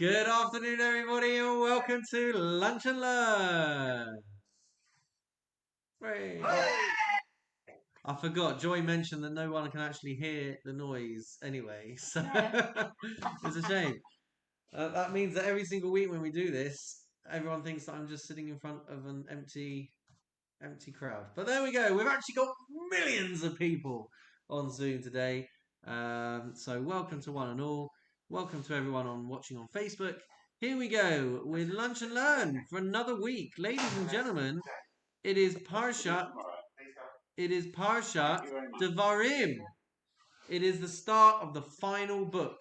Good afternoon, everybody, and welcome to Lunch and Learn. Hooray. I forgot, Joy mentioned that no one can actually hear the noise anyway, so it's a shame. That means that every single week when we do this, everyone thinks that I'm just sitting in front of an empty crowd. But there we go, we've actually got millions of people on Zoom today. So welcome to one and all. Welcome to everyone watching on Facebook. Here we go with Lunch and Learn for another week. Ladies and gentlemen, it is Parshat. It is Parshat Devarim. It is the start of the final book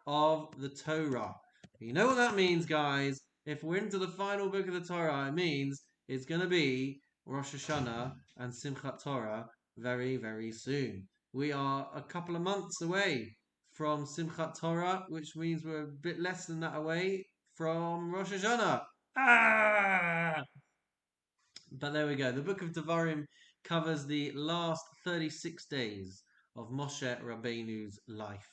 of the Torah. You know what that means, guys? If we're into the final book of the Torah, it means it's going to be Rosh Hashanah and Simchat Torah very, very soon. We are a couple of months away from Simchat Torah, which means we're a bit less than that away from Rosh Hashanah. But there we go. The book of Devarim covers the last 36 days of Moshe Rabbeinu's life.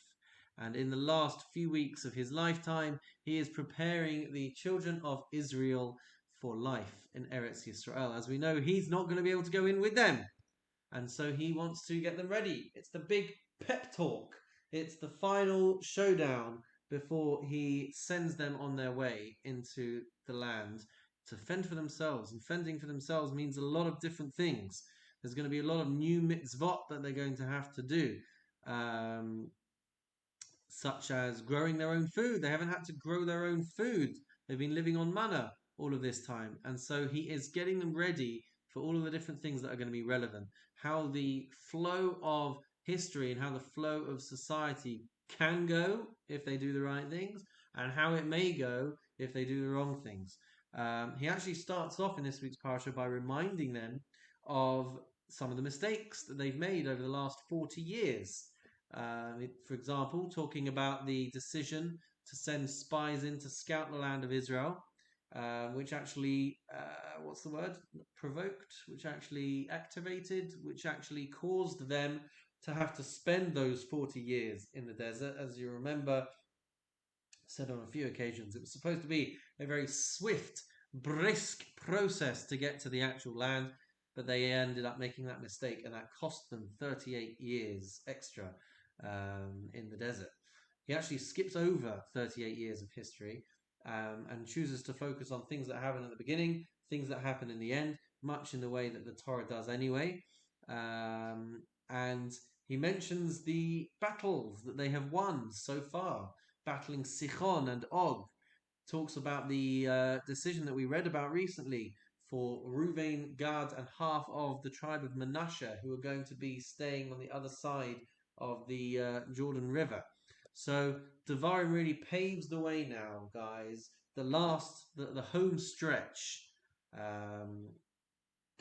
And in the last few weeks of his lifetime, he is preparing the children of Israel for life in Eretz Yisrael. As we know, he's not going to be able to go in with them. And so he wants to get them ready. It's the big pep talk. It's the final showdown before he sends them on their way into the land to fend for themselves. And fending for themselves means a lot of different things. There's going to be a lot of new mitzvot that they're going to have to do. Such as growing their own food. They haven't had to grow their own food. They've been living on manna all of this time. And so he is getting them ready for all of the different things that are going to be relevant. How the flow of history and how the flow of society can go if they do the right things, and how it may go if they do the wrong things. He actually starts off in this week's parsha by reminding them of some of the mistakes that they've made over the last 40 years. For example, talking about the decision to send spies in to scout the land of Israel, which actually, what's the word? Provoked, which actually activated, which actually caused them to have to spend those 40 years in the desert. As you remember, said on a few occasions, it was supposed to be a very swift, brisk process to get to the actual land, but they ended up making that mistake, and that cost them 38 years extra in the desert. He actually skips over 38 years of history and chooses to focus on things that happen at the beginning, things that happen in the end, much in the way that the Torah does anyway. And he mentions the battles that they have won so far, battling Sichon and Og. Talks about the decision that we read about recently for Reuven, Gad, and half of the tribe of Manasseh, who are going to be staying on the other side of the Jordan River. So Devarim really paves the way now, guys. The home stretch,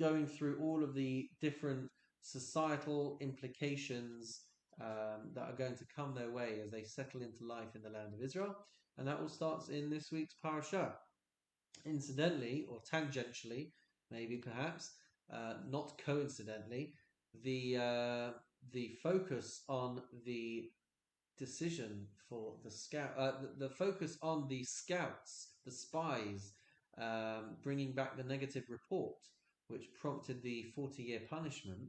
going through all of the different societal implications that are going to come their way as they settle into life in the land of Israel. And that all starts in this week's parasha. Incidentally, or tangentially, maybe perhaps, not coincidentally, the focus on the decision for the scout, the focus on the scouts, the spies, bringing back the negative report, which prompted the 40-year punishment.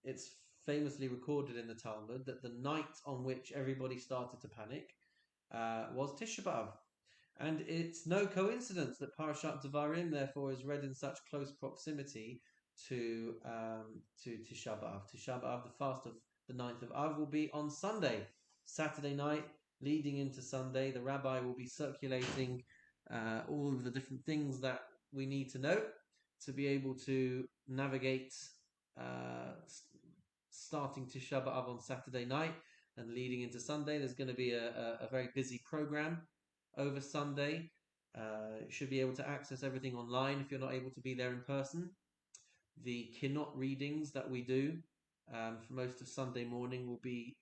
It's famously recorded in the Talmud that the night on which everybody started to panic was Tisha B'Av. And it's no coincidence that Parashat Devarim, therefore, is read in such close proximity to Tisha B'Av. Tisha B'Av, the fast of the 9th of Av, will be on Sunday, Saturday night, leading into Sunday. The Rabbi will be circulating all of the different things that we need to know to be able to navigate starting Tisha B'Av on Saturday night and leading into Sunday. There's going to be a very busy program over Sunday. You should be able to access everything online if you're not able to be there in person. The Kinot readings that we do for most of Sunday morning will be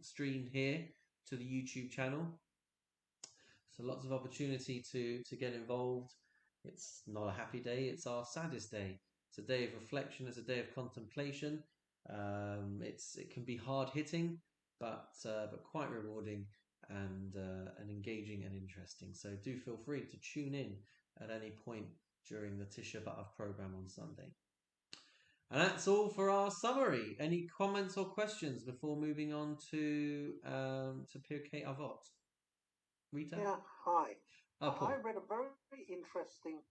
streamed here to the YouTube channel. So lots of opportunity to get involved. It's not a happy day, it's our saddest day. It's a day of reflection, it's a day of contemplation. It can be hard hitting, but quite rewarding. and engaging and interesting. So do feel free to tune in at any point during the Tisha B'Av program on Sunday. And that's all for our summary. Any comments or questions before moving on to Pirkei Avot? Rita? Yeah, hi. I Paul. read a very interesting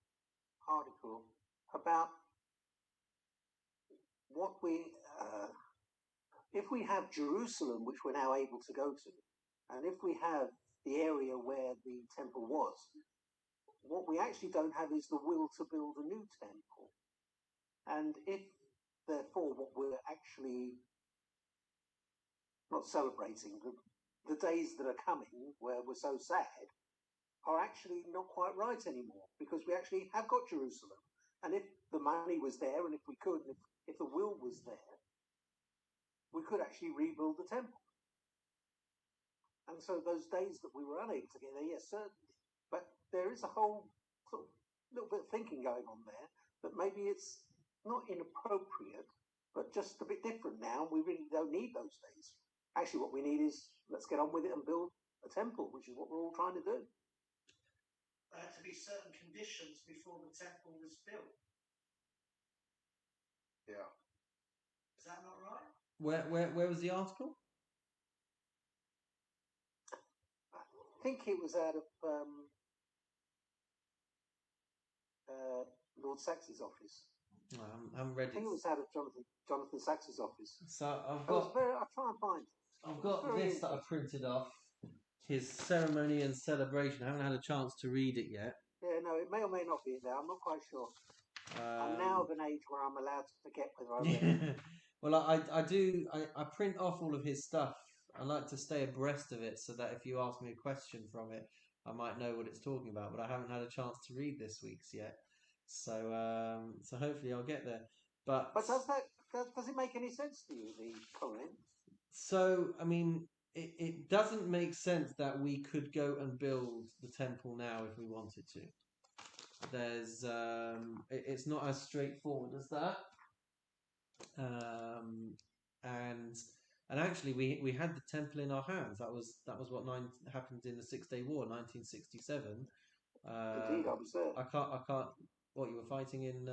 article about what if we have Jerusalem, which we're now able to go to, and if we have the area where the temple was, what we actually don't have is the will to build a new temple. And if, therefore, what we're actually not celebrating, the days that are coming where we're so sad, are actually not quite right anymore, because we actually have got Jerusalem. And if the money was there, and if we could, if the will was there, we could actually rebuild the temple. And so those days that we were unable to get there, yes, certainly. But there is a whole sort of little bit of thinking going on there that maybe it's not inappropriate, but just a bit different now. We really don't need those days. Actually, what we need is let's get on with it and build a temple, which is what we're all trying to do. There had to be certain conditions before the temple was built. Yeah. Is that not right? Where was the article? I think it was out of Lord Sax's office. I haven't read it. I think it was out of Jonathan Sax's office. So I'll try and find. I've got this that I printed off. His ceremony and celebration. I haven't had a chance to read it yet. Yeah, no, it may or may not be there. I'm not quite sure. I'm now of an age where I'm allowed to forget whether I read it. Well, I print off all of his stuff. I like to stay abreast of it so that if you ask me a question from it, I might know what it's talking about. But I haven't had a chance to read this week's yet, so so hopefully I'll get there. But does it make any sense to you, the comment? So I mean, it doesn't make sense that we could go and build the temple now if we wanted to. There's it's not as straightforward as that. And actually we had the temple in our hands. That was what happened in the 6-Day War, 1967. Indeed, I was there. I can't. What, you were fighting in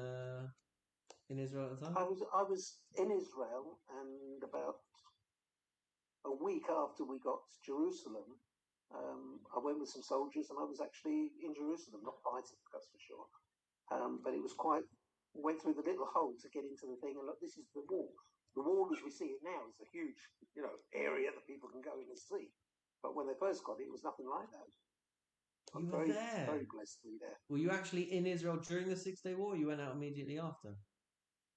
Israel at the time? I was in Israel, and about a week after we got to Jerusalem, I went with some soldiers, and I was actually in Jerusalem, not fighting, that's for sure. But it was went through the little hole to get into the thing, and look, this is the wall. The wall as we see it now is a huge, area that people can go in and see. But when they first got it, it was nothing like that. You were there? Very blessed to be there. Were you actually in Israel during the 6-Day War, or you went out immediately after?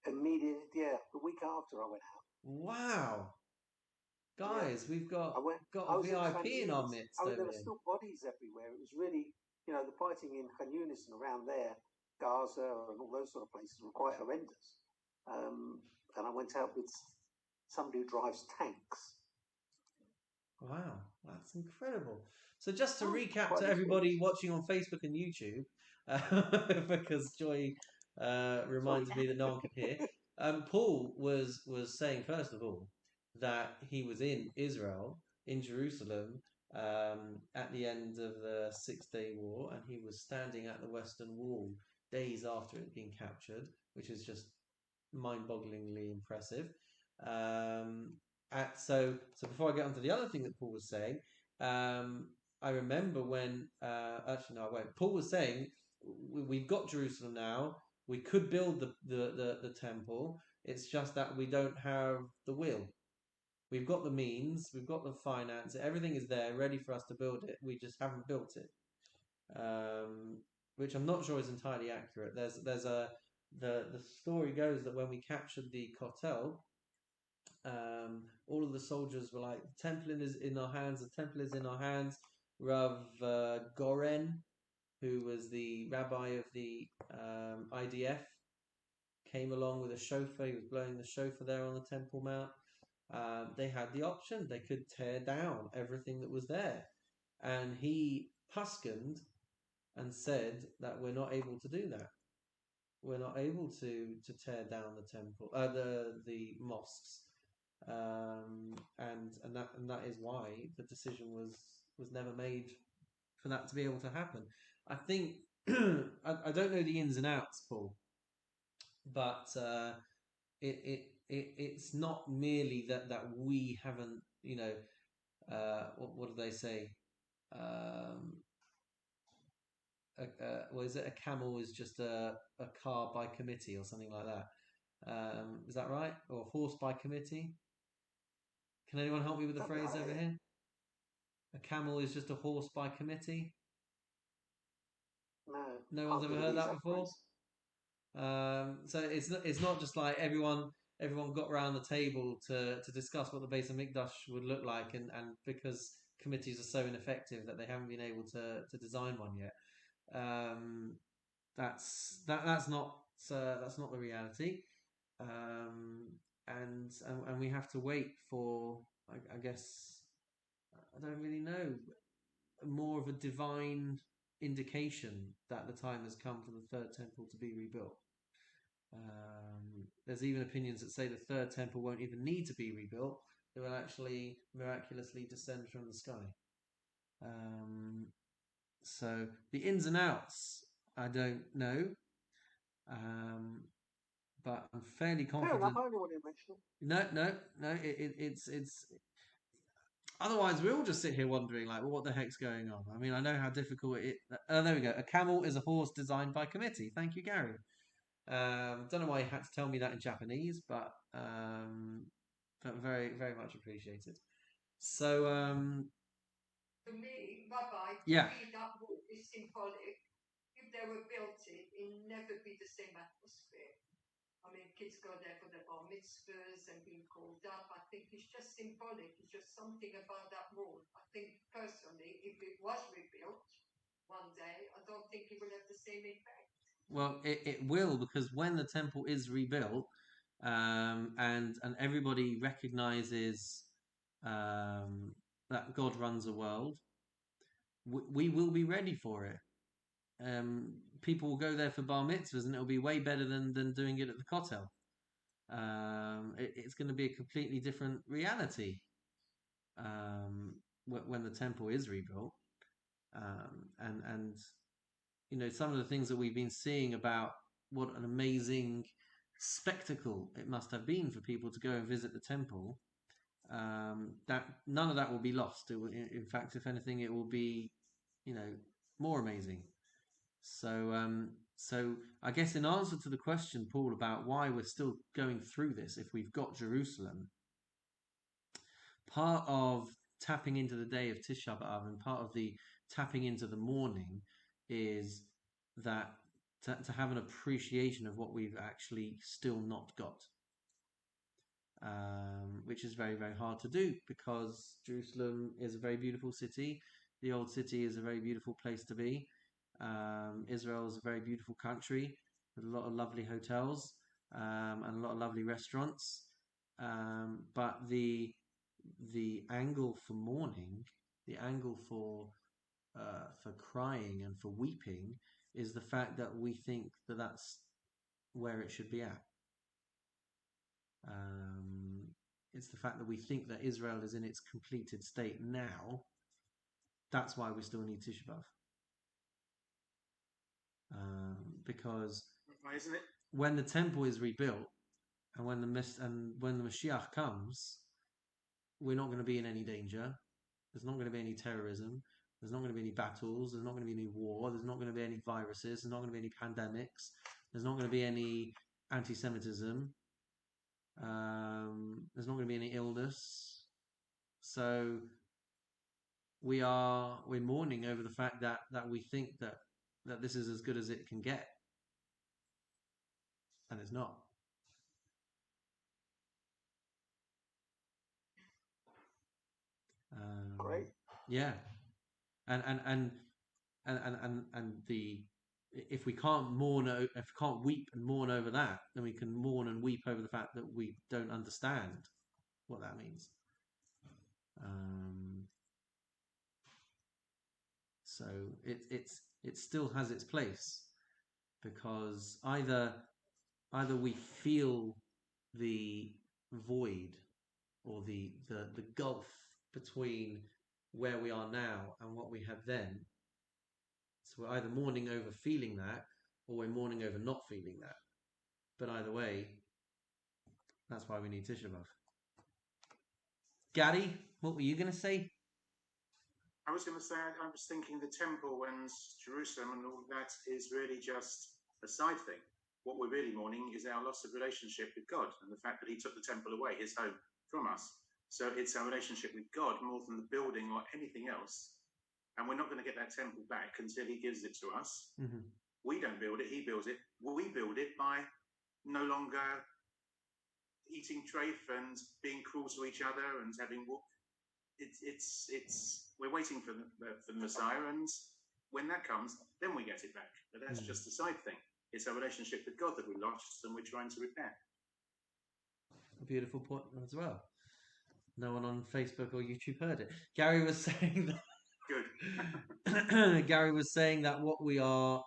Immediately, yeah. The week after I went out. Wow. Guys, yeah. We've got a VIP in our midst. There were still bodies everywhere. It was really, the fighting in Khan Yunis and around there, Gaza and all those sort of places were quite horrendous. And I went out with somebody who drives tanks. Wow, that's incredible. So just to recap to everybody watching on Facebook and YouTube, because Joy reminded me that no one could hear. Paul was saying, first of all, that he was in Israel, in Jerusalem, at the end of the 6-Day War, and he was standing at the Western Wall days after it being captured, which is just mind-bogglingly impressive. So before I get on to the other thing that Paul was saying, I remember when actually no, I won't. Paul was saying we've got Jerusalem now. We could build the temple. It's just that we don't have the will. We've got the means. We've got the finance. Everything is there, ready for us to build it. We just haven't built it. Which I'm not sure is entirely accurate. The story goes that when we captured the Kotel, all of the soldiers were like, the temple is in our hands, the temple is in our hands. Rav Goren, who was the rabbi of the IDF, came along with a shofar. He was blowing the shofar there on the Temple Mount. They had the option. They could tear down everything that was there. And he huskened and said that we're not able to do that. We're not able to tear down the temple, the mosques. And that is why the decision was never made for that to be able to happen. I think I don't know the ins and outs, Paul, but it's not merely that we haven't, what do they say? Um, what is it? A camel is just a car by committee or something like that. Is that right? Or a horse by committee? Can anyone help me with the Something phrase like over that. here? A camel is just a horse by committee. No, No one's can't ever think of heard the that exact before. phrase. So it's not just like everyone got around the table to discuss what the Beis Hamikdash would look like, and because committees are so ineffective that they haven't been able to design one yet. Um, that's not the reality. Um, and we have to wait for, I guess, I don't really know, more of a divine indication that the time has come for the third temple to be rebuilt. There's even opinions that say the third temple won't even need to be rebuilt; it will actually miraculously descend from the sky. Um, so the ins and outs, I don't know, um, but I'm fairly Fair enough. confident. I only wanted to mention it. No, no, no. It's. Otherwise, we all just sit here wondering, like, well, what the heck's going on? I mean, I know how difficult it. There we go. A camel is a horse designed by committee. Thank you, Gary. Don't know why you had to tell me that in Japanese, but very, very much appreciated. So, To me, Rabbi, to yeah, me that wood is symbolic. If they were built it'll never be the same atmosphere. I mean, kids go there for their bar mitzvahs and being called up. I think it's just symbolic. It's just something about that wall. I think personally, if it was rebuilt one day, I don't think it will have the same effect. well, it will, because when the temple is rebuilt, and everybody recognizes that God runs a world, we will be ready for it. People will go there for bar mitzvahs, and it'll be way better than doing it at the kotel. It's going to be a completely different reality when the temple is rebuilt. And some of the things that we've been seeing about what an amazing spectacle it must have been for people to go and visit the temple. That none of that will be lost. In fact, if anything, it will be, more amazing. So I guess in answer to the question, Paul, about why we're still going through this if we've got Jerusalem, part of tapping into the day of Tisha B'Av and part of the tapping into the morning is that to have an appreciation of what we've actually still not got, which is very, very hard to do because Jerusalem is a very beautiful city. The old city is a very beautiful place to be. Israel is a very beautiful country with a lot of lovely hotels and a lot of lovely restaurants. But the angle for mourning, the angle for crying and for weeping, is the fact that we think that that's where it should be at. It's the fact that we think that Israel is in its completed state now. That's why we still need Tisha B'Av. Because Why isn't it? when the temple is rebuilt and when the Mashiach comes, we're not going to be in any danger. There's not going to be any terrorism. There's not going to be any battles. There's not going to be any war. There's not going to be any viruses. There's not going to be any pandemics. There's not going to be any anti-Semitism. There's not going to be any illness. So we're mourning over the fact that we think that this is as good as it can get, and it's not. Great. Yeah, and the if we can't if we can't weep and mourn over that, then we can mourn and weep over the fact that we don't understand what that means. Um, so it still has its place because either we feel the void or the gulf between where we are now and what we have then. So we're either mourning over feeling that, or we're mourning over not feeling that. But either way, that's why we need Tisha B'Av. Gary, what were you going to say? I was going to say, I was thinking the temple and Jerusalem and all that is really just a side thing. What we're really mourning is our loss of relationship with God and the fact that he took the temple away, his home, from us. So it's our relationship with God more than the building or anything else. And we're not going to get that temple back until he gives it to us. Mm-hmm. We don't build it, he builds it. We build it by no longer eating treif and being cruel to each other and having we're waiting for the Messiah, and when that comes, then we get it back. But that's just a side thing. It's our relationship with God that we lost and we're trying to repair. A beautiful point as well. No one on Facebook or YouTube heard it. Gary was saying that. Good. Gary was saying that what we are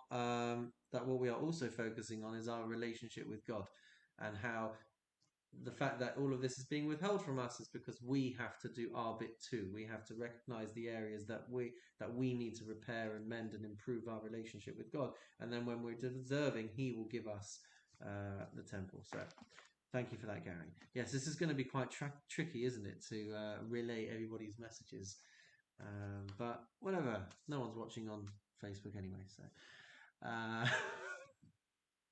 also focusing on is our relationship with God, and how the fact that all of this is being withheld from us is because we have to do our bit too. We have to recognize the areas that we need to repair and mend and improve our relationship with God. And then when we're deserving, he will give us the temple. So thank you for that, Gary. Yes, this is going to be quite tricky, isn't it, to relay everybody's messages. But whatever, no one's watching on Facebook anyway, so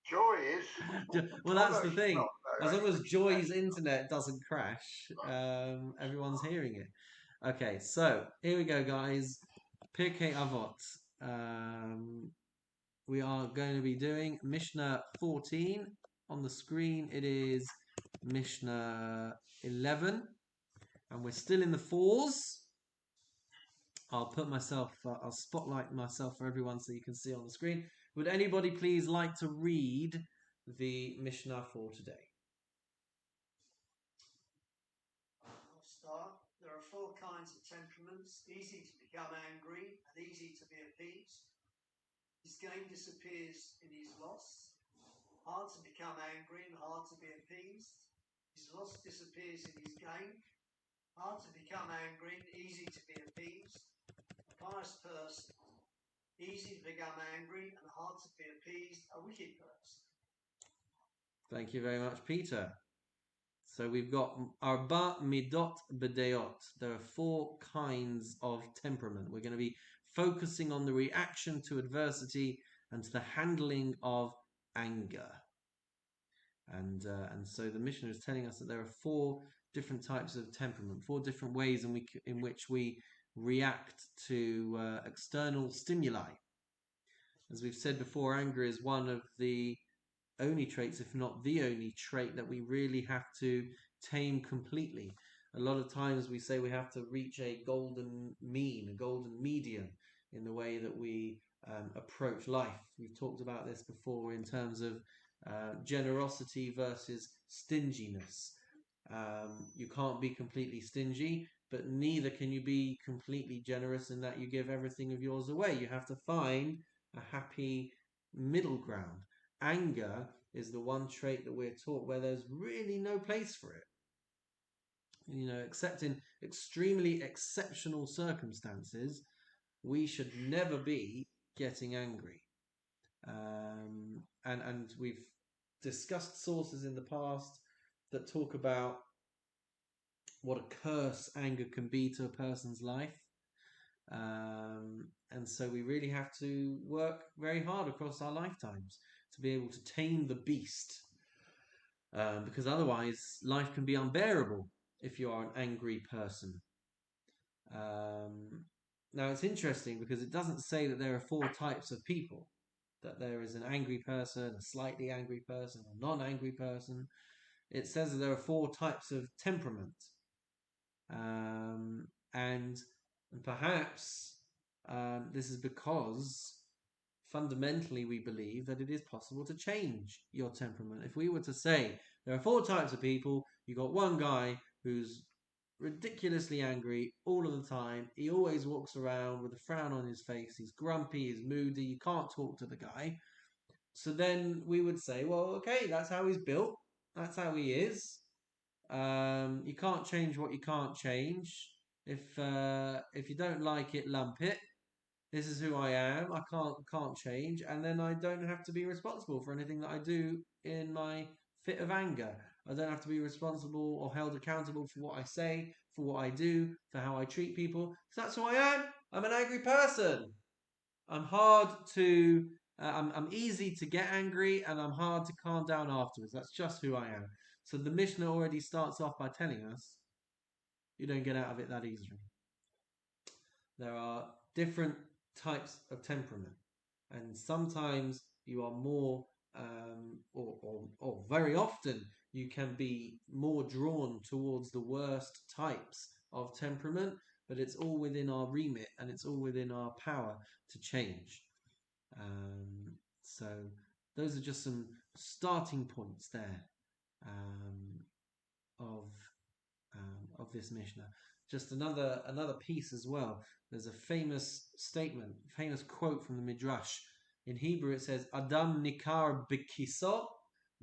Joy is. well, that's the thing. As long as Joy's internet doesn't crash, everyone's hearing it. Okay, so here we go, guys. Pirkei Avot. We are going to be doing Mishnah 14. On the screen, it is Mishnah 11. And we're still in the fours. I'll spotlight myself for everyone so you can see on the screen. Would anybody please like to read the Mishnah for today? I'll start. There are 4 kinds of temperaments: easy to become angry and easy to be appeased. His gain disappears in his loss. Hard to become angry and hard to be appeased. His loss disappears in his gain. Hard to become angry and easy to be appeased. A pious person, easy to become angry and hard to be appeased. A wicked person. Thank you very much, Peter. So we've got Arba Midot Bedeot. There are 4 kinds of temperament. We're going to be focusing on the reaction to adversity and to the handling of anger. And so the Mishnah is telling us that there are 4 different types of temperament, 4 different ways in which we react to external stimuli. As we've said before, anger is one of the only traits, if not the only trait, that we really have to tame completely. A lot of times we say we have to reach a golden mean, a golden median in the way that we approach life. We've talked about this before in terms of generosity versus stinginess. You can't be completely stingy, but neither can you be completely generous in that you give everything of yours away. You have to find a happy middle ground. Anger is the one trait that we're taught where there's really no place for it. You know, except in extremely exceptional circumstances, we should never be getting angry. And we've discussed sources in the past that talk about what a curse anger can be to a person's life. And so we really have to work very hard across our lifetimes to be able to tame the beast, because otherwise life can be unbearable if you are an angry person. Now it's interesting because it doesn't say that there are 4 types of people, that there is an angry person, a slightly angry person, a non-angry person. It says that there are 4 types of temperament. And perhaps this is because fundamentally we believe that it is possible to change your temperament. If we were to say there are 4 types of people, you got one guy who's ridiculously angry all of the time. He always walks around with a frown on his face. He's grumpy, he's moody. You can't talk to the guy. So then we would say, well, okay, that's how he's built. That's how he is. You can't change what you can't change. If you don't like it, lump it. This is who I am. I can't change, and then I don't have to be responsible for anything that I do in my fit of anger. I don't have to be responsible or held accountable for what I say, for what I do, for how I treat people. So that's who I am. I'm an angry person. I'm hard to. I'm easy to get angry, and I'm hard to calm down afterwards. That's just who I am. So the Mishnah already starts off by telling us you don't get out of it that easily. There are different types of temperament, and sometimes you are more, or very often, you can be more drawn towards the worst types of temperament, but it's all within our remit and it's all within our power to change. So, those are just some starting points there of of this Mishnah. Just another piece as well. There's a famous statement, famous quote from the Midrash. In Hebrew, it says, "Adam nikar bekiso,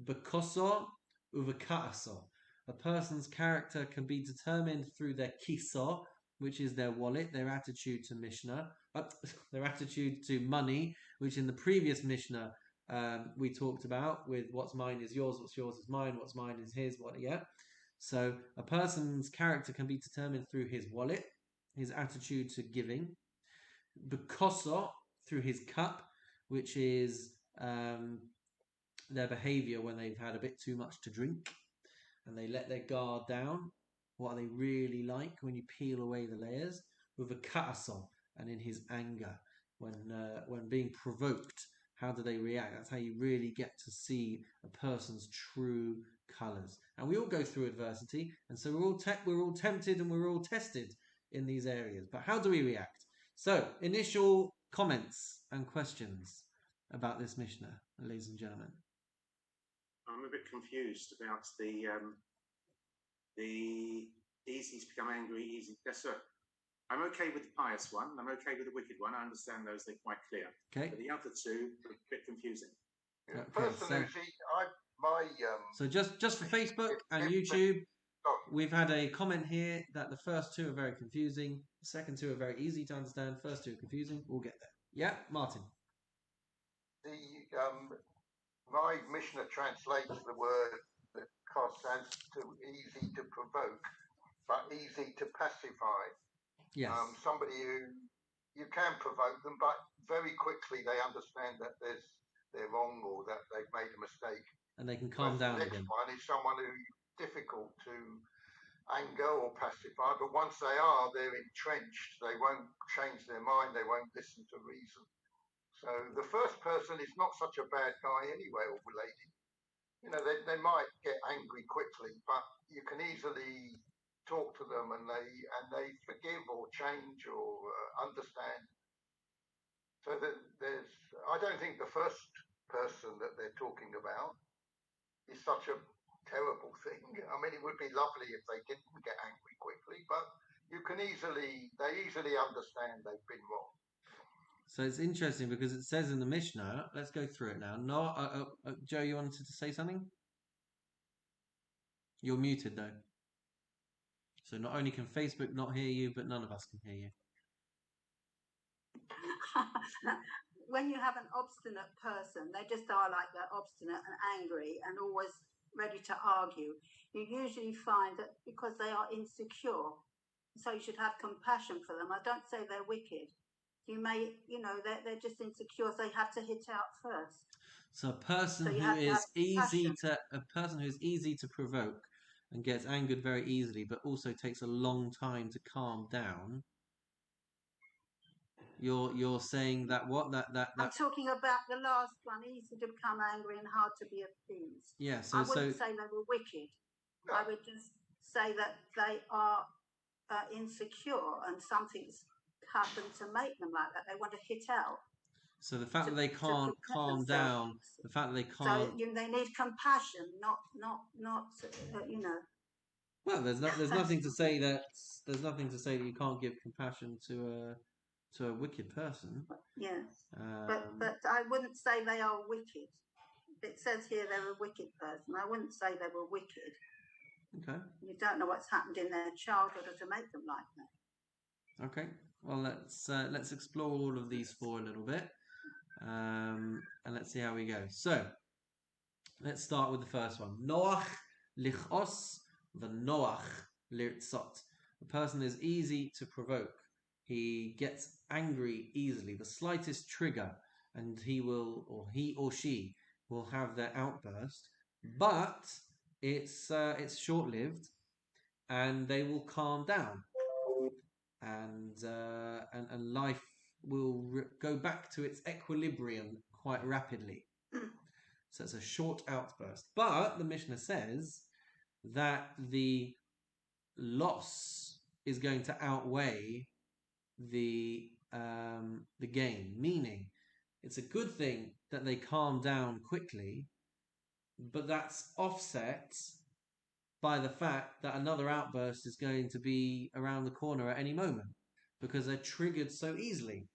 bekoso, uvekaaso." A person's character can be determined through their kiso, which is their wallet, their attitude to Mishnah, their attitude to money, which in the previous Mishnah we talked about with what's mine is yours, what's yours is mine, what's mine is his, yeah. So a person's character can be determined through his wallet, his attitude to giving, bekoso, through his cup, which is their behavior when they've had a bit too much to drink and they let their guard down. What are they really like when you peel away the layers? With a ka'aso, and in his anger, when being provoked, how do they react? That's how you really get to see a person's true colors. And we all go through adversity, and so we're all tempted and we're all tested in these areas. But how do we react? So, initial comments and questions about this Mishnah, ladies and gentlemen. I'm a bit confused about the easy to become angry, easy. Yes, sir. I'm okay with the pious one. I'm okay with the wicked one. I understand those; they're quite clear. Okay. But the other two are a bit confusing. Yeah, Okay, personally, so just for Facebook and YouTube, we've had a comment here that the first two are very confusing. The second two are very easy to understand. First two are confusing. We'll get there. Yeah, Martin. My Mishnah translates the word that costs as to easy to provoke, but easy to pacify. Yes. Somebody who you can provoke them, but very quickly they understand that they're wrong or that they've made a mistake, and they can calm down again. The next one is someone who's difficult to anger or pacify, but once they're entrenched. They won't change their mind. They won't listen to reason. So the first person is not such a bad guy anyway, or lady. You know, they might get angry quickly, but you can easily talk to them and they forgive or change or understand. So that I don't think the first person that they're talking about is such a terrible thing. I mean, it would be lovely if they didn't get angry quickly, but they easily understand they've been wrong. So it's interesting because it says in the Mishnah, let's go through it now. No, Joe, you wanted to say something? You're muted though. So not only can Facebook not hear you, but none of us can hear you. When you have an obstinate person, they just are like that, obstinate and angry and always ready to argue. You usually find that because they are insecure, so you should have compassion for them. I don't say they're wicked. You may, they're just insecure, so they have to hit out first. So a person who is easy to provoke and gets angered very easily, but also takes a long time to calm down. You're saying that what that I'm talking about the last one, easy to become angry and hard to be appeased. Yeah, I wouldn't say they were wicked. No. I would just say that they are insecure and something's happened to make them like that. They want to hit out. So the fact that they can't calm down, the fact that they can't. So they need compassion, not. Well, there's nothing to say that you can't give compassion to a wicked person. Yes, but I wouldn't say they are wicked. It says here they're a wicked person. I wouldn't say they were wicked. Okay. You don't know what's happened in their childhood or to make them like that. Okay. Well, let's explore all of these four a little bit, and let's see how we go. So let's start with the first one. Noach lichos v'noach lirtzot. The person is easy to provoke. He gets angry easily. The slightest trigger, and he or she will have their outburst. But it's short-lived, and they will calm down, and life will go back to its equilibrium quite rapidly. So it's a short outburst. But the Mishnah says that the loss is going to outweigh the gain. Meaning, it's a good thing that they calm down quickly, but that's offset by the fact that another outburst is going to be around the corner at any moment because they're triggered so easily.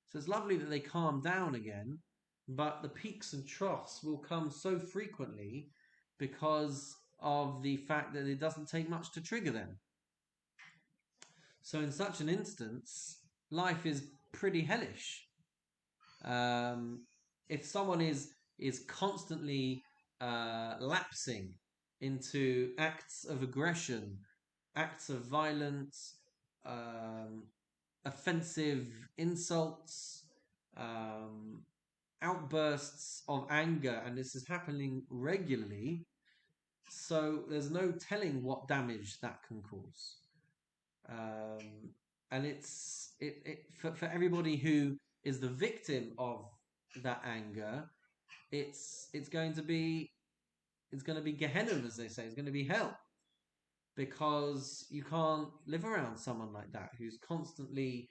So it's lovely that they calm down again, but the peaks and troughs will come so frequently because of the fact that it doesn't take much to trigger them. So in such an instance, life is pretty hellish. If someone is constantly lapsing into acts of aggression, acts of violence, offensive insults, outbursts of anger, and this is happening regularly, so there's no telling what damage that can cause. And it's for everybody who is the victim of that anger, it's going to be Gehenna, as they say. It's going to be hell, because you can't live around someone like that who's constantly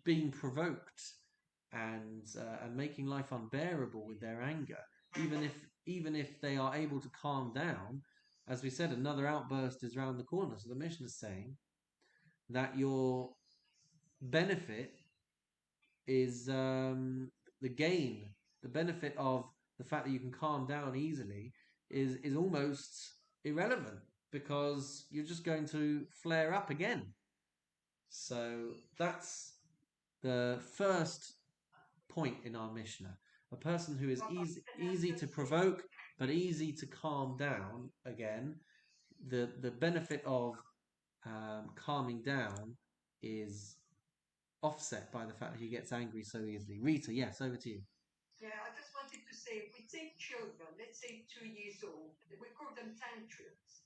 being provoked and making life unbearable with their anger. Even if they are able to calm down, as we said, another outburst is around the corner. So the Mishnah is saying that your benefit is the gain, the benefit of the fact that you can calm down easily is almost irrelevant, because you're just going to flare up again. So that's the first point in our Mishnah. A person who is easy to provoke but easy to calm down again, the benefit of calming down is offset by the fact that he gets angry so easily. Rita, yes, over to you. Yeah, I just wanted to say, if we take children, let's say 2 years old, we call them tantrums.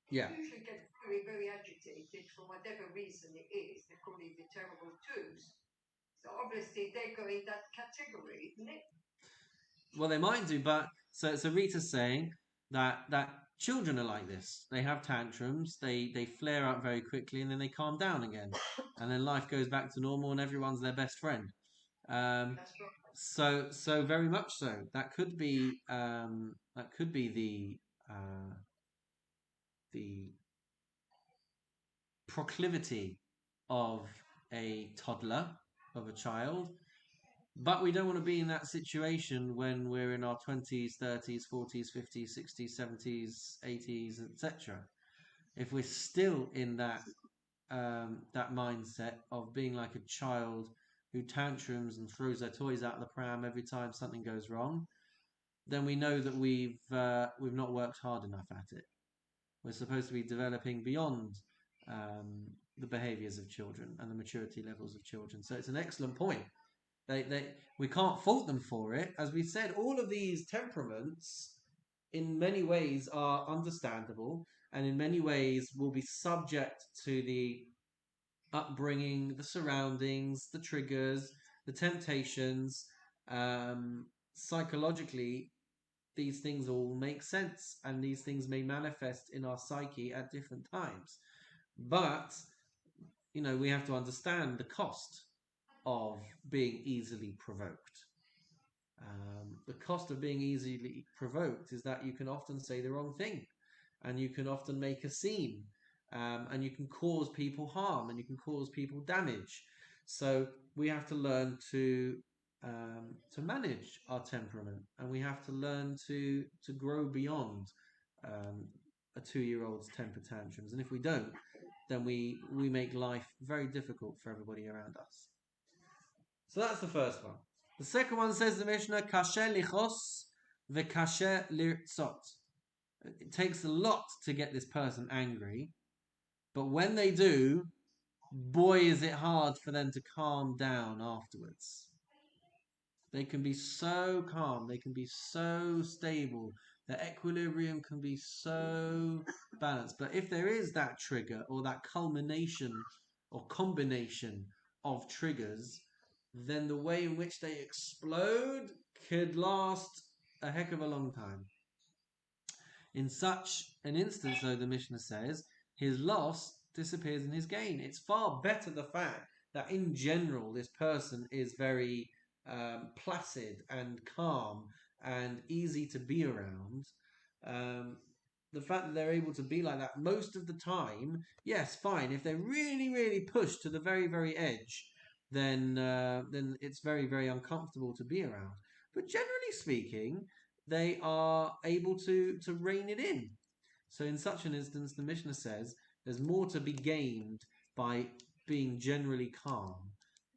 Yeah. They usually get very, very agitated for whatever reason it is. They call it the terrible twos. So obviously they go in that category, isn't it? Well, they might do, but so Rita's saying that children are like this. They have tantrums, they flare up very quickly, and then they calm down again, and then life goes back to normal, and everyone's their best friend. That's right. So very much so. That could be the proclivity of a toddler, of a child. But we don't want to be in that situation when we're in our 20s, 30s, 40s, 50s, 60s, 70s, 80s, etc. If we're still in that mindset of being like a child who tantrums and throws their toys out of the pram every time something goes wrong, then we know that we've not worked hard enough at it. We're supposed to be developing beyond the behaviors of children and the maturity levels of children. So it's an excellent point. We can't fault them for it. As we said, all of these temperaments in many ways are understandable, and in many ways will be subject to the upbringing, the surroundings, the triggers, the temptations. Psychologically, these things all make sense, and these things may manifest in our psyche at different times. But we have to understand the cost of being easily provoked. The cost of being easily provoked is that you can often say the wrong thing, and you can often make a scene, and you can cause people harm, and you can cause people damage. So we have to learn to manage our temperament, and we have to learn to grow beyond a 2-year-old's temper tantrums. And if we don't, then we make life very difficult for everybody around us. So that's the first one. The second one says the Mishnah, kasher lichos v'kasher lirtzot. It takes a lot to get this person angry, but when they do, boy, is it hard for them to calm down afterwards. They can be so calm, they can be so stable, their equilibrium can be so balanced. But if there is that trigger or that culmination or combination of triggers, then the way in which they explode could last a heck of a long time. In such an instance, though, the Mishnah says, his loss disappears in his gain. It's far better the fact that in general this person is very placid and calm and easy to be around. The fact that they're able to be like that most of the time, yes, fine. If they're really, really pushed to the very, very edge, then it's very, very uncomfortable to be around. But generally speaking, they are able to rein it in. So in such an instance, the Mishnah says there's more to be gained by being generally calm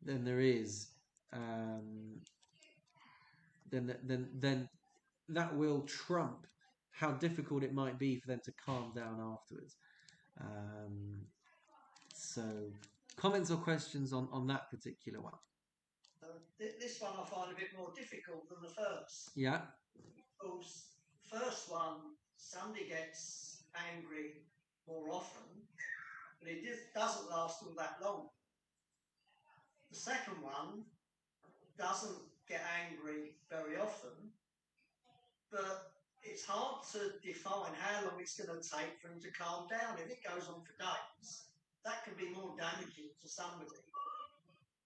than there is then that will trump how difficult it might be for them to calm down afterwards. So comments or questions on that particular one? This one I find a bit more difficult than the first. Yeah. Because first one, somebody gets angry more often, but it doesn't last all that long. The second one doesn't get angry very often, but it's hard to define how long it's going to take for him to calm down. If it goes on for days, that can be more damaging to somebody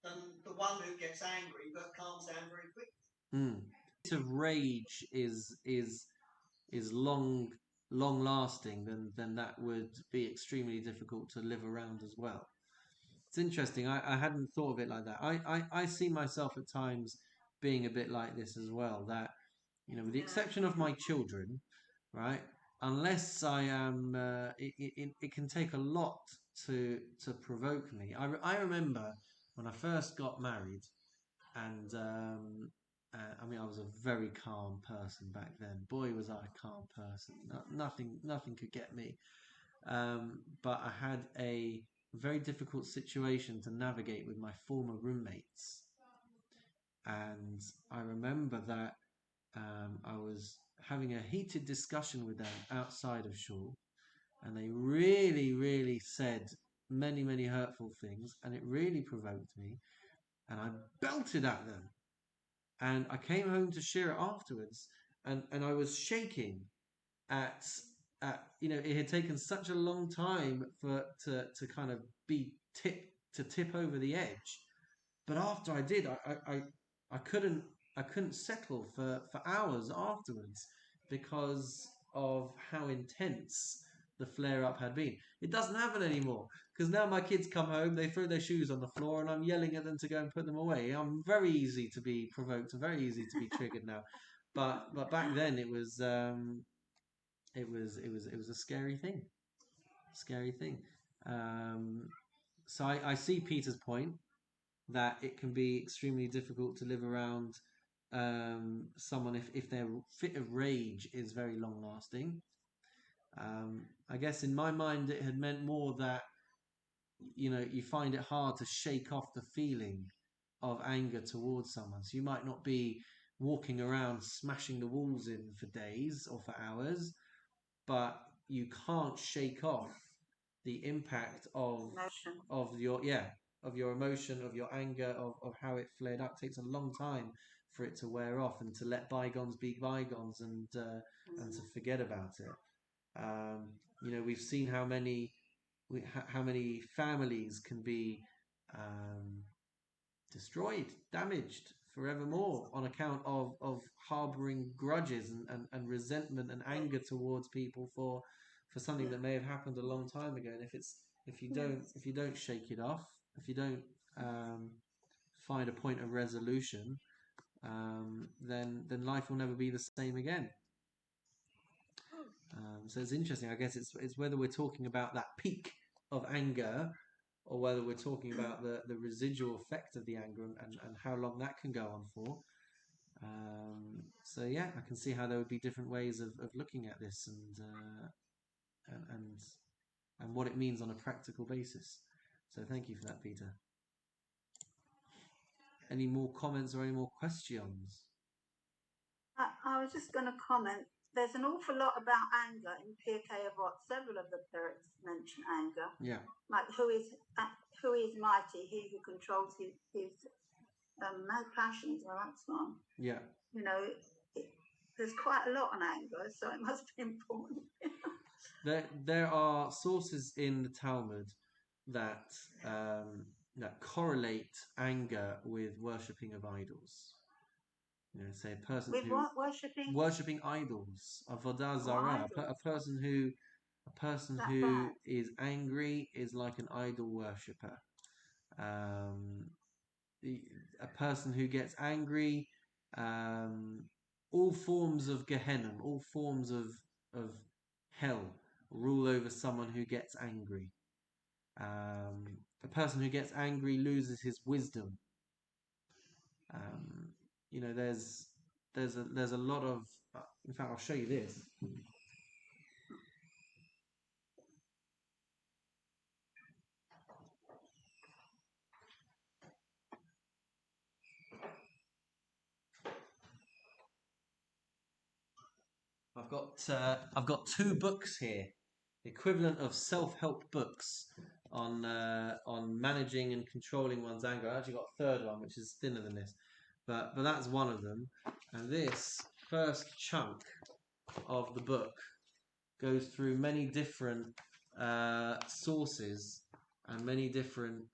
than the one who gets angry but calms down very quickly. Of rage is long lasting, then that would be extremely difficult to live around as well. It's interesting. I hadn't thought of it like that. I see myself at times being a bit like this as well. That, with the exception of my children, right? Unless I am, it can take a lot to provoke me. I remember when I first got married, and I was a very calm person back then. Boy, was I a calm person. Nothing could get me. But I had a very difficult situation to navigate with my former roommates. And I remember that I was having a heated discussion with them outside of shul, and they really, really said many, many hurtful things, and it really provoked me, and I belted at them. And I came home to share it afterwards, and I was shaking at it had taken such a long time to kind of tip over the edge. But after I did, I couldn't settle for hours afterwards because of how intense the flare up had been. It doesn't happen anymore because now my kids come home, they throw their shoes on the floor, and I'm yelling at them to go and put them away. I'm very easy to be provoked and very easy to be triggered now. But back then it was a scary thing. So I see Peter's point that it can be extremely difficult to live around someone if their fit of rage is very long lasting. I guess in my mind it had meant more that you find it hard to shake off the feeling of anger towards someone. So you might not be walking around smashing the walls in for days or for hours, but you can't shake off the impact of your emotion, of your anger, of how it flared up. It takes a long time for it to wear off and to let bygones be bygones and to forget about it. We've seen how many families can be destroyed, damaged forevermore on account of harboring grudges and resentment and anger towards people for something that may have happened a long time ago. And if you don't shake it off, if you don't find a point of resolution, then life will never be the same again. So it's interesting. I guess it's whether we're talking about that peak of anger, or whether we're talking about the residual effect of the anger and how long that can go on for. So yeah, I can see how there would be different ways of looking at this and what it means on a practical basis. So thank you for that, Peter. Any more comments or any more questions? I was just going to comment. There's an awful lot about anger in Pirkei Avot. Several of the Pirks mention anger. Yeah. Like who is mighty? He who controls his passions. Well, that's one. Yeah. You know, there's quite a lot on anger, so it must be important. There are sources in the Talmud that that correlate anger with worshipping of idols. You know, say a person With who what? worshipping idols, avodah zarah. A person who Bad. is angry is like an idol worshipper. A person who gets angry, all forms of Gehenna, all forms of hell rule over someone who gets angry. A person who gets angry loses his wisdom. You know, there's a lot of. In fact, I'll show you this. I've got two books here, equivalent of self-help books on managing and controlling one's anger. I actually got a third one which is thinner than this, but that's one of them. And this first chunk of the book goes through many different sources and many different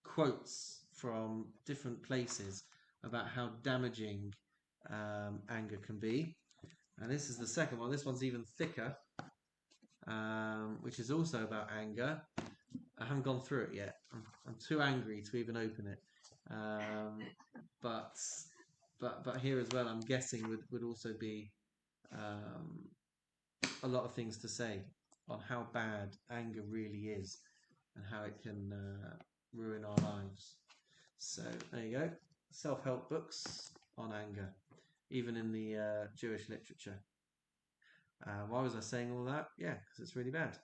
quotes from different places about how damaging anger can be. And this is the second one. This one's even thicker, which is also about anger. I haven't gone through it yet. I'm too angry to even open it. But here as well, I'm guessing would also be a lot of things to say on how bad anger really is and how it can ruin our lives. So there you go. Self-help books on anger, even in the Jewish literature. Why was I saying all that? Yeah, because it's really bad.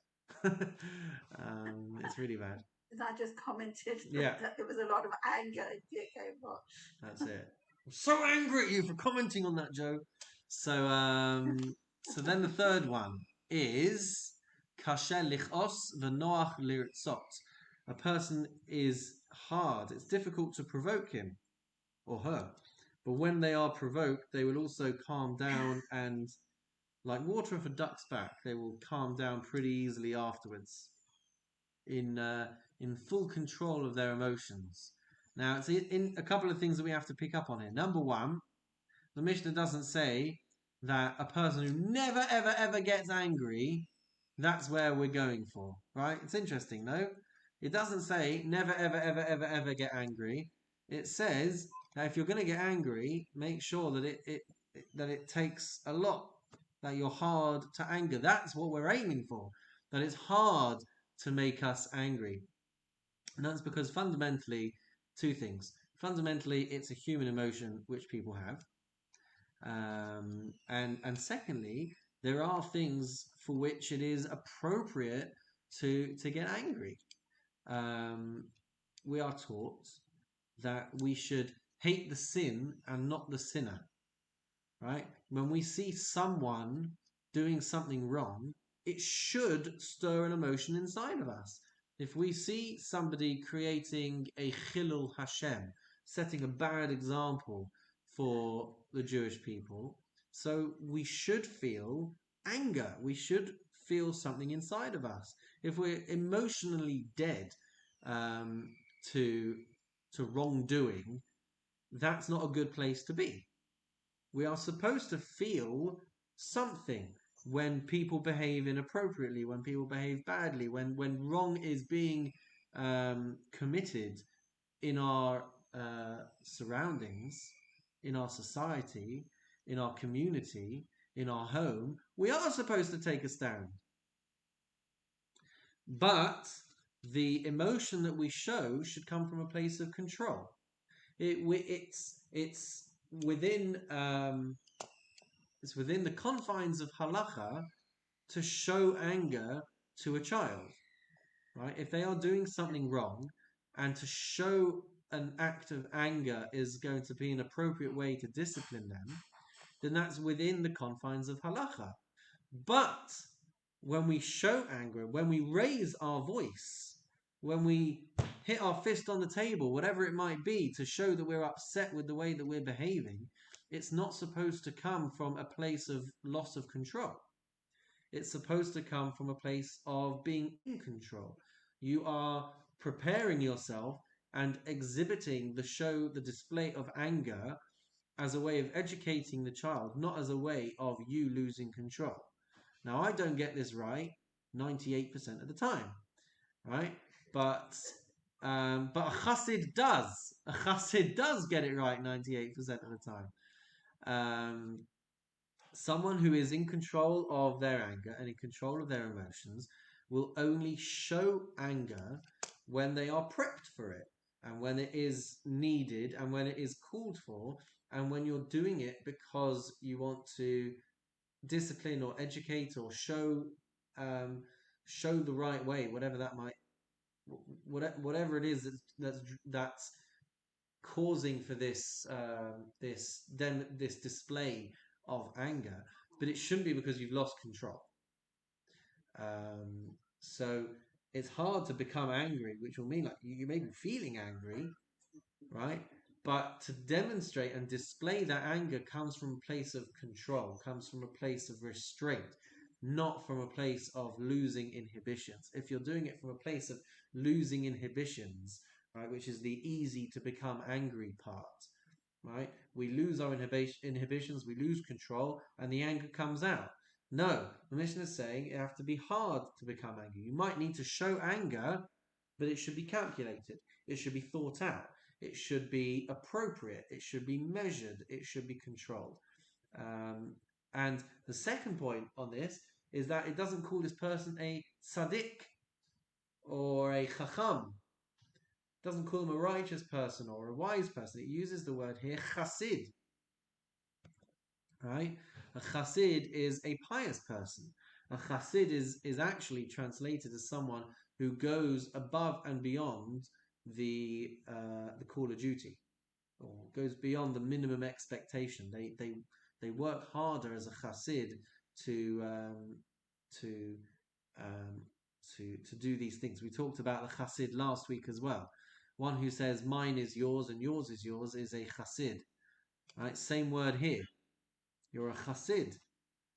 It's really bad. I just commented Yeah. that there was a lot of anger in Pirkei Avot. That's it. I'm so angry at you for commenting on that, Joe. So then the third one is kasher lichos v'noach lirtzot. A person is hard. It's difficult to provoke him or her. But when they are provoked, they will also calm down and, like water off a duck's back, they will calm down pretty easily afterwards in full control of their emotions. Now, it's in a couple of things that we have to pick up on here. Number one, the Mishnah doesn't say that a person who never, ever, ever gets angry, that's where we're going for, right? It's interesting, no? It doesn't say never, ever, ever, ever, ever get angry. It says that if you're going to get angry, make sure that it takes a lot, that you're hard to anger. That's what we're aiming for, that it's hard to make us angry. And that's because fundamentally, two things. Fundamentally, it's a human emotion which people have. And secondly, there are things for which it is appropriate to get angry. We are taught that we should hate the sin and not the sinner. Right? When we see someone doing something wrong, it should stir an emotion inside of us. If we see somebody creating a chilul Hashem, setting a bad example for the Jewish people, so we should feel anger. We should feel something inside of us. If we're emotionally dead to wrongdoing, that's not a good place to be. We are supposed to feel something when people behave inappropriately, when people behave badly, when wrong is being committed in our surroundings, in our society, in our community, in our home. We are supposed to take a stand. But the emotion that we show should come from a place of control. It's within it's within the confines of halacha to show anger to a child, right? If they are doing something wrong, and to show an act of anger is going to be an appropriate way to discipline them, then that's within the confines of halacha. But when we show anger, when we raise our voice, when we hit our fist on the table, whatever it might be, to show that we're upset with the way that we're behaving, it's not supposed to come from a place of loss of control. It's supposed to come from a place of being in control. You are preparing yourself and exhibiting the display of anger as a way of educating the child, not as a way of you losing control. Now, I don't get this right 98% of the time, right? But a chassid does. A chassid does get it right 98% of the time. Someone who is in control of their anger and in control of their emotions will only show anger when they are prepped for it, and when it is needed, and when it is called for, and when you're doing it because you want to discipline or educate or show the right way, whatever that might, whatever it is that's causing for this display of anger. But it shouldn't be because you've lost control. So it's hard to become angry, which will mean like you may be feeling angry, right? But to demonstrate and display that anger comes from a place of control, comes from a place of restraint, not from a place of losing inhibitions. If you're doing it from a place of losing inhibitions, right, which is the easy to become angry part, right? We lose our inhibitions, we lose control, and the anger comes out. No, the Mishnah is saying it has to be hard to become angry. You might need to show anger, but it should be calculated. It should be thought out. It should be appropriate. It should be measured. It should be controlled. And the second point on this is that it doesn't call this person a tzaddik or a chacham. It doesn't call him a righteous person or a wise person. It uses the word here chassid. Right? A chassid is a pious person. A chassid is actually translated as someone who goes above and beyond the call of duty, or goes beyond the minimum expectation. They work harder as a chassid to do these things. We talked about the chassid last week as well. One who says mine is yours and yours is a chassid. Right? Same word here. You're a chassid.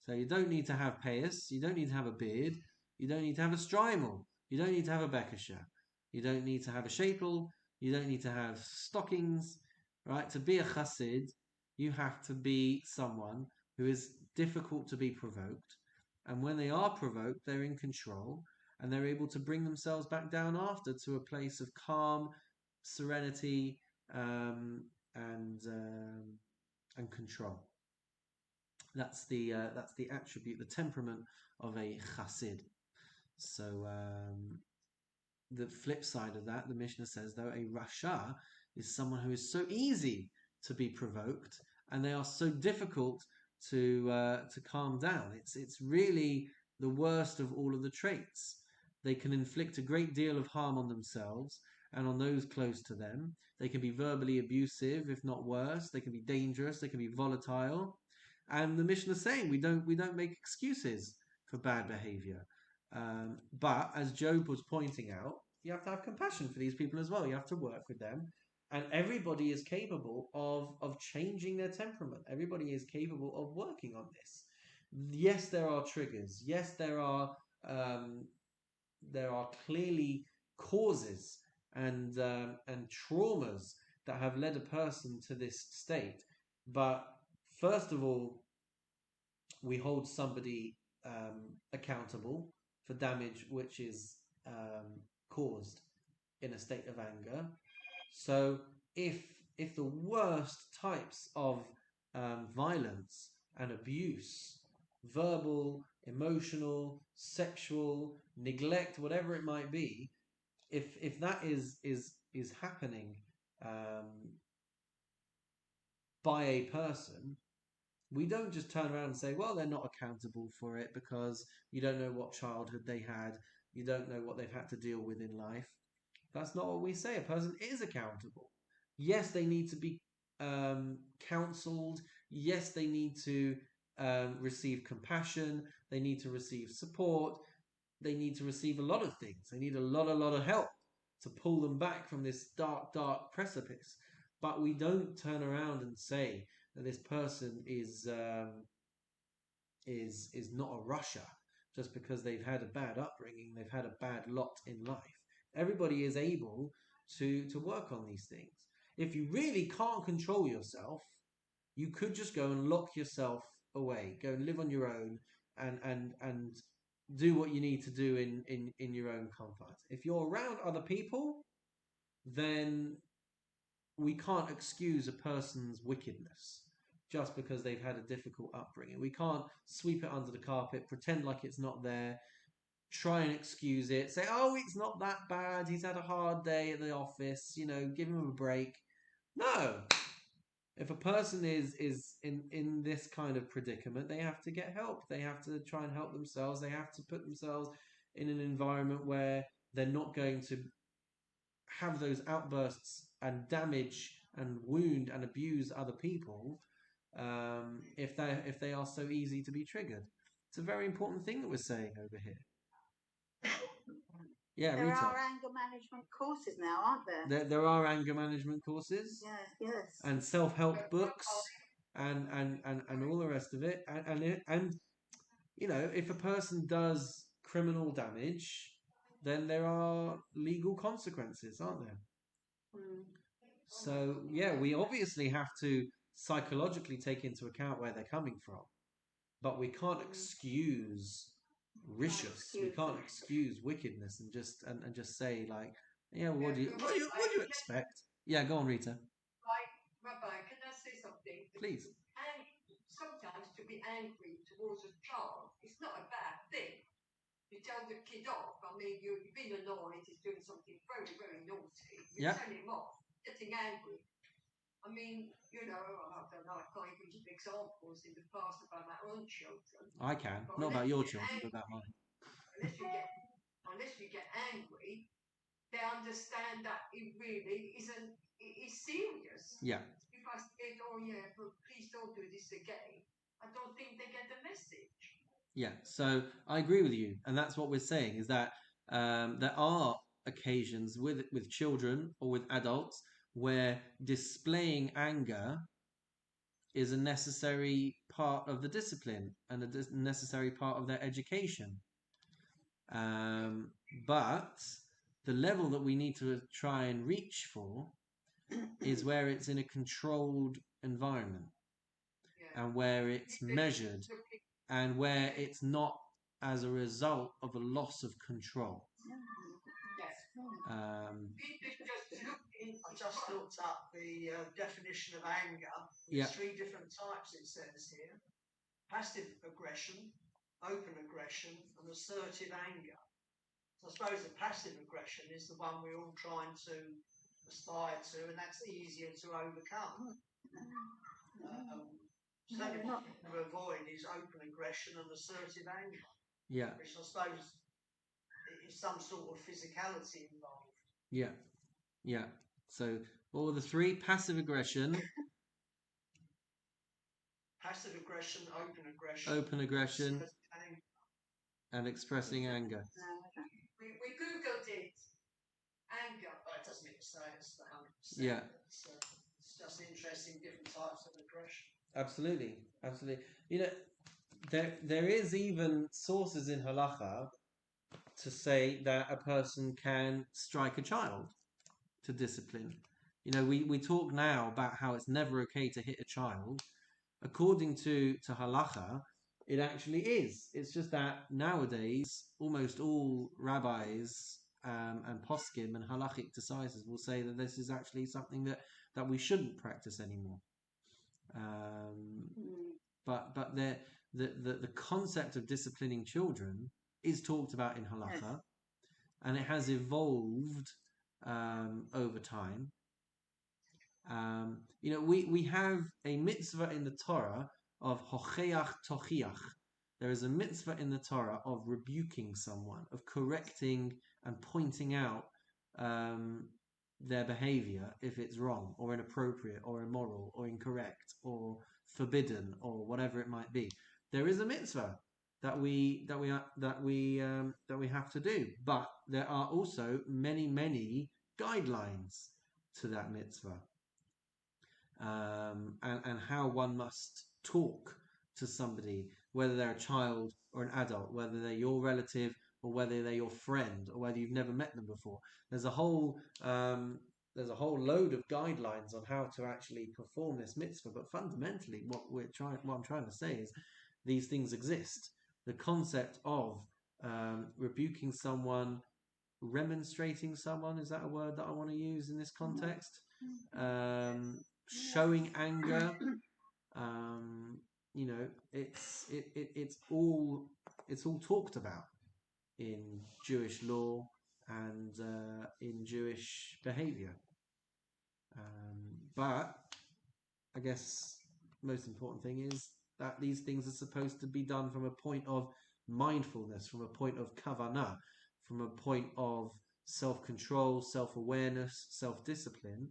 So you don't need to have payas, you don't need to have a beard, you don't need to have a strymel, you don't need to have a bekasha, you don't need to have a shapel, you don't need to have stockings, right? To be a chassid, you have to be someone who is difficult to be provoked, and when they are provoked, they're in control, and they're able to bring themselves back down after to a place of calm, serenity, and control. That's the attribute, the temperament of a chassid. So the flip side of that, the Mishnah says, though, a rasha is someone who is so easy to be provoked, and they are so difficult to calm down. It's really the worst of all of the traits. They can inflict a great deal of harm on themselves and on those close to them. They can be verbally abusive, if not worse. They can be dangerous. They can be volatile. And the Mishnah is saying we don't make excuses for bad behavior. But as Job was pointing out, you have to have compassion for these people as well. You have to work with them. And everybody is capable of changing their temperament. Everybody is capable of working on this. Yes, there are triggers. Yes, there are clearly causes and traumas that have led a person to this state. But first of all, we hold somebody accountable for damage which is caused in a state of anger. So if the worst types of violence and abuse verbal, emotional, sexual, neglect, whatever it might be, if that is happening by a person, we don't just turn around and say, well, they're not accountable for it because you don't know what childhood they had, you don't know what they've had to deal with in life. That's not what we say. A person is accountable. Yes, they need to be counseled. Yes, they need to receive compassion. They need to receive support. They need to receive a lot of things. They need a lot of help to pull them back from this dark precipice. But we don't turn around and say that this person is not a rusher just because they've had a bad upbringing, they've had a bad lot in life. Everybody is able to work on these things. If you really can't control yourself, you could just go and lock yourself away, go and live on your own, and do what you need to do in your own comfort. If you're around other people, then we can't excuse a person's wickedness just because they've had a difficult upbringing. We can't sweep it under the carpet, pretend like it's not there, try and excuse it, say, oh, it's not that bad, he's had a hard day at the office, give him a break. No. If a person is in this kind of predicament, they have to get help. They have to try and help themselves. They have to put themselves in an environment where they're not going to have those outbursts and damage and wound and abuse other people if they are so easy to be triggered. It's a very important thing that we're saying over here. Yeah, there Rita. are anger management courses now, aren't there? There are anger management courses. Yes. And self-help books and all the rest of it. And if a person does criminal damage, then there are legal consequences, aren't there? So, yeah, we obviously have to psychologically take into account where they're coming from. But we can't excuse rishus. We can't excuse wickedness and just say, like, yeah, what do you expect? Yeah, go on, Rita. Rabbi, can I say something? Please. And sometimes to be angry towards a child is not a bad thing. You tell the kid off. I mean, you've been annoyed, he's doing something very, very naughty. You tell him off, getting angry. I mean, I don't know, I can't even give examples in the past about my own children. I can. Not about your children, but about mine. Unless you get angry, they understand that it really isn't, it's serious. Yeah. If I say, oh yeah, but please don't do this again, I don't think they get the message. Yeah, so I agree with you, and that's what we're saying, is that there are occasions with children or with adults where displaying anger is a necessary part of the discipline and a necessary part of their education. But the level that we need to try and reach for is where it's in a controlled environment and where it's measured and where it's not as a result of a loss of control. I just looked up the definition of anger. There's 3 different types, it says here. Passive aggression, open aggression, and assertive anger. So I suppose the passive aggression is the one we're all trying to aspire to, and that's easier to overcome. Something to avoid is open aggression and assertive anger. Yeah. Which I suppose is some sort of physicality involved. Yeah. Yeah. So all the 3: passive aggression, open aggression, and expressing anger. We googled it. Anger. But it doesn't mean to say it's 100%. Yeah. It's just interesting different types of aggression. Absolutely. There is even sources in halacha to say that a person can strike a child to discipline. We talk now about how it's never okay to hit a child. According to halacha, it actually is. It's just that nowadays, almost all rabbis and poskim and halachic decisors will say that this is actually something that we shouldn't practice anymore. But the concept of disciplining children is talked about in halacha, and it has evolved over time. We have a mitzvah in the Torah of hocheach tochiach. There is a mitzvah in the Torah of rebuking someone, of correcting and pointing out their behavior if it's wrong or inappropriate or immoral or incorrect or forbidden or whatever it might be. There is a mitzvah that we have to do, but there are also many guidelines to that mitzvah, and how one must talk to somebody, whether they're a child or an adult, whether they're your relative or whether they're your friend or whether you've never met them before. There's a whole load of guidelines on how to actually perform this mitzvah. But fundamentally, what I'm trying to say is these things exist. The concept of rebuking someone, remonstrating someone, is that a word that I want to use in this context? Showing anger, it's all talked about in Jewish law and in Jewish behavior. But I guess most important thing is that these things are supposed to be done from a point of mindfulness, from a point of kavanah, from a point of self-control, self-awareness, self-discipline,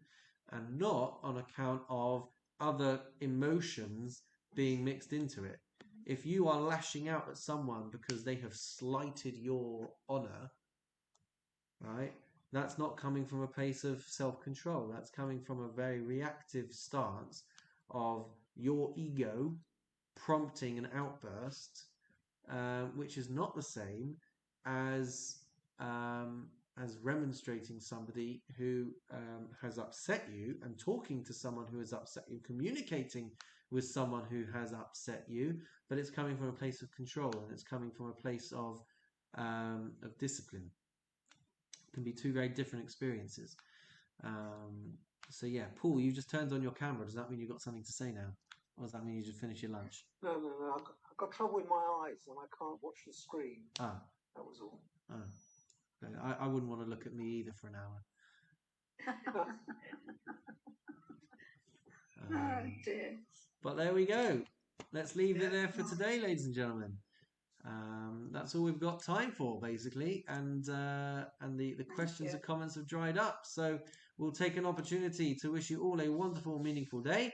and not on account of other emotions being mixed into it. If you are lashing out at someone because they have slighted your honor, right, that's not coming from a place of self-control. That's coming from a very reactive stance of your ego prompting an outburst, which is not the same as remonstrating somebody who has upset you, and talking to someone who has upset you, communicating with someone who has upset you, but it's coming from a place of control, and it's coming from a place of discipline. It can be two very different experiences. So yeah, Paul, you just turned on your camera. Does that mean you've got something to say now? Or does that mean you just finished your lunch? No. I've got trouble with my eyes and I can't watch the screen. Ah. That was all. Ah. I wouldn't want to look at me either for an hour. Oh dear. But there we go. Let's leave it there for today, ladies and gentlemen. That's all we've got time for, basically, and the questions and comments have dried up. So we'll take an opportunity to wish you all a wonderful, meaningful day.